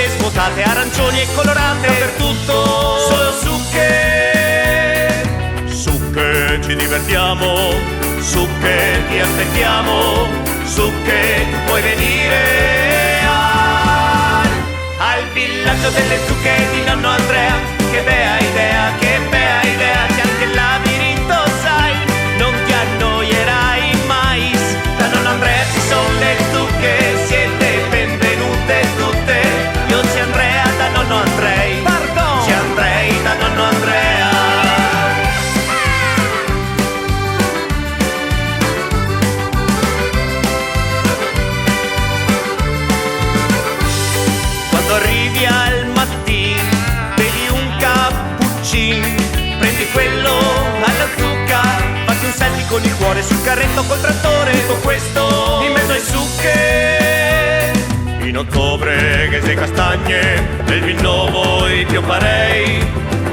patate svuotate, arancioni e colorate, dappertutto solo Sucche ci divertiamo, Sucche ti aspettiamo, Sucche puoi venire al villaggio delle zucche di nonno Andrea. Che bella idea, c'è anche il labirinto, sai, non ti annoierai mai. Da nonno Andrea ci sono le zucche, siete benvenute tutte. Io ci Andrea da nonno Andrei, pardon, ci Andrei da nonno Andrea. Quando arrivi al mattino, bevi un cappuccino, prendi quello alla zucca, fatti un selfie con il cuore sul carretto col trattore, tutto questo in mezzo ai Sucche. In ottobre che sei castagne, nel vino voi ti farei,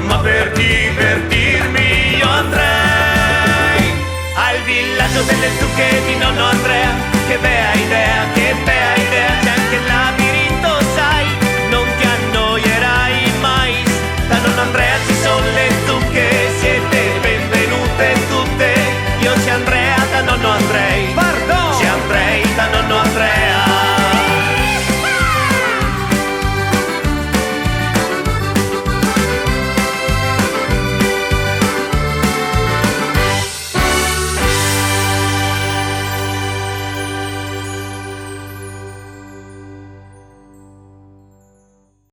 ma per divertirmi io andrei al villaggio delle zucche di nonno Andrea. Che bella